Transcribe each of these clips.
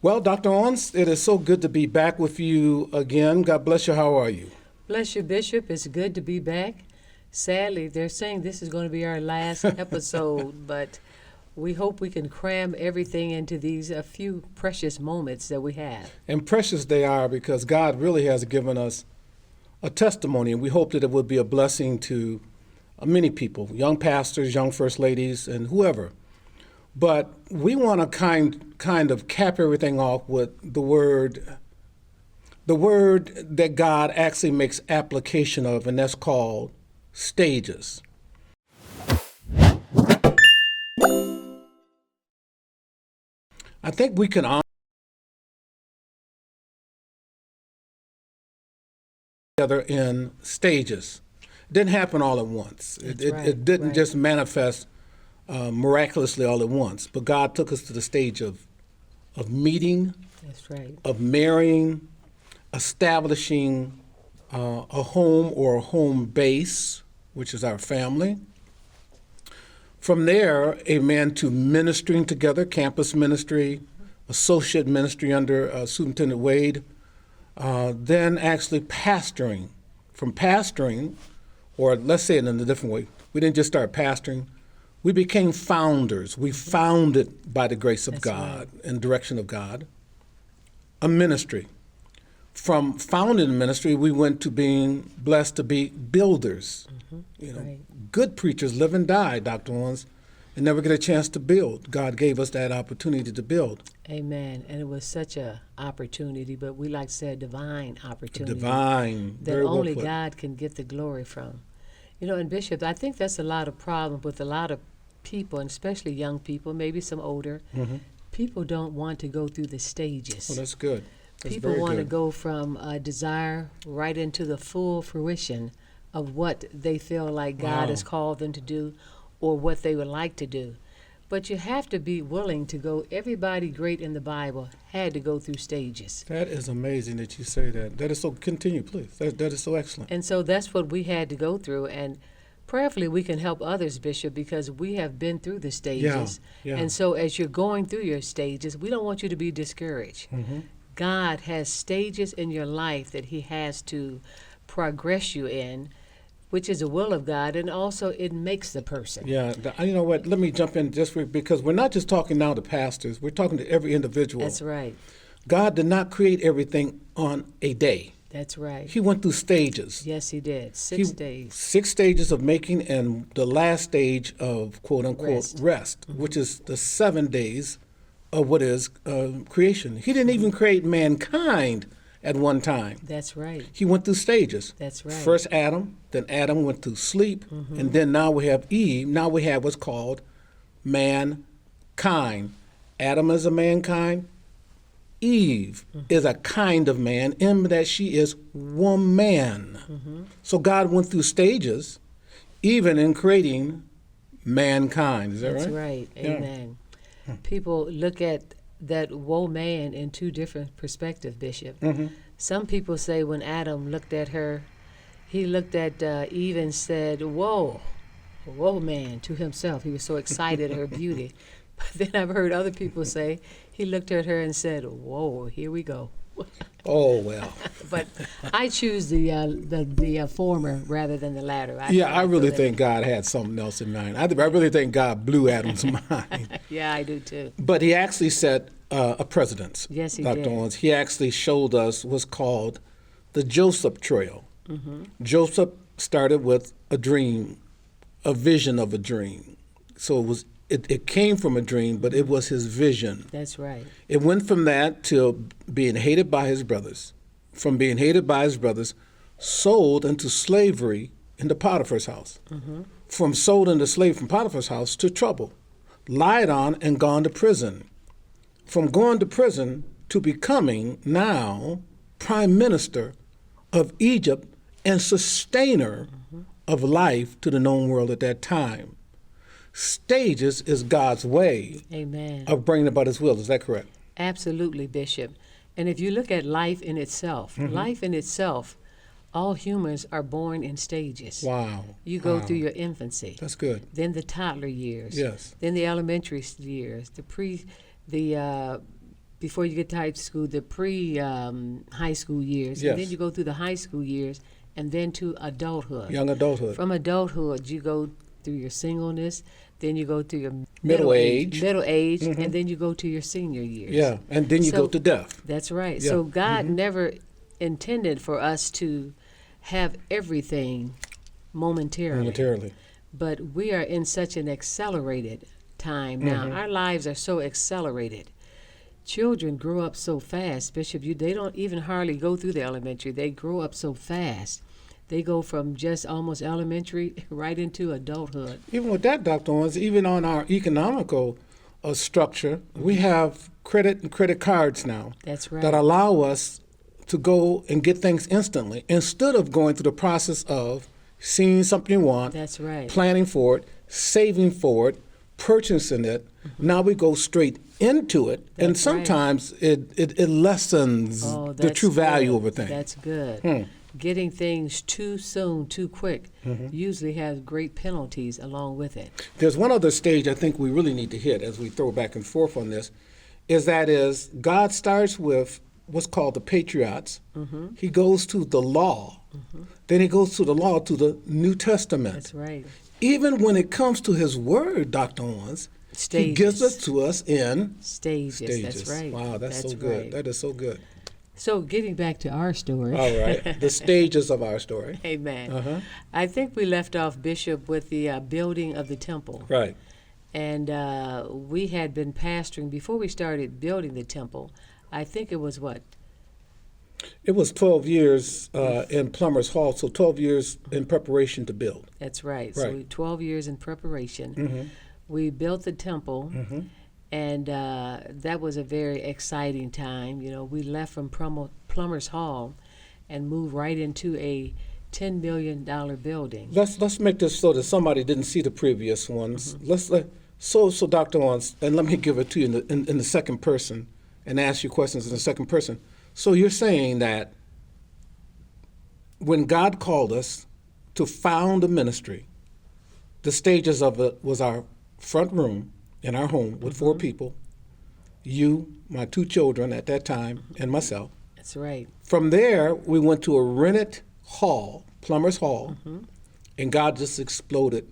Well, Dr. Owens, it is so good to be back with you again. God bless you. How are you? Bless you, Bishop. It's good to be back. Sadly, they're saying this is going to be our last episode, but we hope we can cram everything into these a few precious moments that we have. And precious they are because God really has given us a testimony, and we hope that it would be a blessing to many people, young pastors, young first ladies, and whoever. But we want to kind of cap everything off with the word that God actually makes application of, and that's called stages. I think we can honor together in stages. It didn't happen all at once. It didn't just manifest miraculously all at once, but God took us to the stage of meeting, That's right. of marrying, establishing a home or a home base, which is our family. From there, amen, to ministering together, campus ministry, associate ministry under Superintendent Wade, then actually pastoring. From pastoring, or let's say it in a different way, we didn't just start pastoring, we became founders. We founded by the grace of That's God right. and direction of God, a ministry. From founding a ministry, we went to being blessed to be builders. Right. Good preachers live and die, Dr. Owens, and never get a chance to build. God gave us that opportunity to build. Amen. And it was such a opportunity, but we like to say a divine opportunity. Divine, that very well only put. God can get the glory from. And Bishop, I think that's a lot of problem with a lot of people, and especially young people, maybe some older. People don't want to go through the stages. Oh, that's good. That's People very want to good. go from desire right into the full fruition of what they feel like God Wow. has called them to do or what they would like to do. But you have to be willing to go. Everybody great in the Bible had to go through stages. That is amazing that you say that. That is so, continue, please. That is so excellent. And so that's what we had to go through. And prayerfully, we can help others, Bishop, because we have been through the stages. Yeah. And so as you're going through your stages, we don't want you to be discouraged. God has stages in your life that he has to progress you in, which is the will of God, and also it makes the person. Yeah, you know what? Let me jump in because we're not just talking now to pastors. We're talking to every individual. That's right. God did not create everything on a day. That's right. He went through stages. Yes, he did. 6 days. 6 stages of making, and the last stage of quote unquote rest, which is the 7 days of what is creation. He didn't even create mankind at one time. That's right. He went through stages. That's right. First Adam, then Adam went through sleep, and then now we have Eve. Now we have what's called mankind. Adam is a mankind. Eve is a kind of man in that she is woman. So God went through stages, even in creating mankind. Is that That's right? right. Amen. People look at that woe man in two different perspectives, Bishop. Some people say when Adam looked at her, he looked at Eve and said, "Whoa, woe man," to himself. He was so excited at her beauty. But then I've heard other people say he looked at her and said, "Whoa, here we go." Oh, well. But I choose the former rather than the latter. I really think God had something else in mind. I really think God blew Adam's mind. Yeah, I do too. But he actually set a precedence. Yes, he Dr. did. Owens. He actually showed us what's called the Joseph Trail. Joseph started with a dream, a vision of a dream. So it came from a dream, but it was his vision. That's right. It went from that to being hated by his brothers. From being hated by his brothers, sold into slavery into Potiphar's house. From sold into slavery from Potiphar's house to trouble. Lied on and gone to prison. From going to prison to becoming now prime minister of Egypt and sustainer of life to the known world at that time. Stages is God's way Amen. of bringing about his will. Is that correct? Absolutely, Bishop. And if you look at life in itself, all humans are born in stages. Wow. You go Wow. through your infancy, That's good. then the toddler years, Yes. then the elementary years, the before you get to high school, the pre-high school years. Yes. And then you go through the high school years, and then to adulthood. Young adulthood. From adulthood, you go through your singleness, then you go through your Middle age. and then you go to your senior years. Yeah, and then you go to death. That's right. Yeah. So God never intended for us to have everything momentarily. But we are in such an accelerated time now. Our lives are so accelerated. Children grow up so fast, Bishop. They don't even hardly go through the elementary. They grow up so fast. They go from just almost elementary right into adulthood. Even with that, Dr. Owens, even on our economical structure, we have credit and credit cards now. That's right. That allow us to go and get things instantly instead of going through the process of seeing something you want, That's right. planning for it, saving for it, purchasing it. Now we go straight into it, and That's right. sometimes it lessens the that's true value good. of a thing. That's good. Getting things too soon, too quick, usually has great penalties along with it. There's one other stage I think we really need to hit as we throw back and forth on this, is God starts with what's called the patriots. He goes to the law. Then he goes to the law, to the New Testament. That's right. Even when it comes to his word, Dr. Owens, he gives it to us in stages. That's right. Wow, that's so good. Right. That is so good. So getting back to our story. All right, the stages of our story. Amen. I think we left off, Bishop, with the building of the temple. Right. And we had been pastoring before we started building the temple. I think it was what? It was 12 years in Plumbers Hall, so 12 years in preparation to build. That's right. Right. So 12 years in preparation. We built the temple, and that was a very exciting time. You know, we left from Plumbers Hall and moved right into a $10 million building. Let's make this so that somebody didn't see the previous ones. So Dr. Owens, and let me give it to you in the second person and ask you questions in the second person. So you're saying that when God called us to found a ministry, the stages of it was our front room in our home with 4 people, you, my 2 children at that time, and myself. That's right. From there, we went to a rented hall, Plumbers Hall, and God just exploded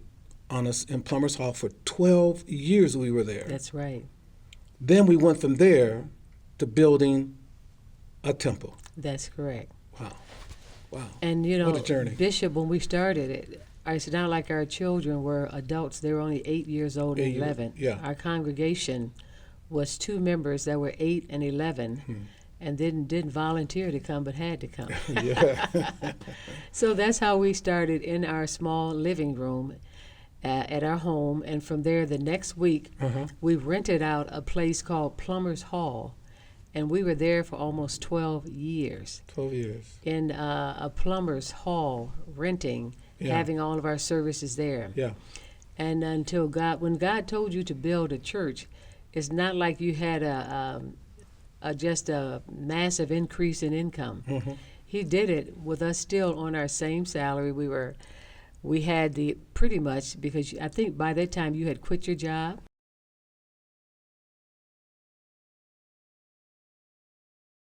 on us in Plumbers Hall. For 12 years we were there. That's right. Then we went from there to building a temple. That's correct. Wow. And you know, what a journey. Bishop, when we started it, it's not like our children were adults. They were only 8 years old and 11. Yeah. Our congregation was 2 members that were 8 and 11, and didn't volunteer to come, but had to come. Yeah. So that's how we started in our small living room at our home, and from there, the next week, we rented out a place called Plumbers Hall, and we were there for almost 12 years. 12 years. In a Plumbers Hall, renting, having all of our services there. Yeah. And until when God told you to build a church, it's not like you had just a massive increase in income. He did it with us still on our same salary. We had pretty much, because I think by that time you had quit your job.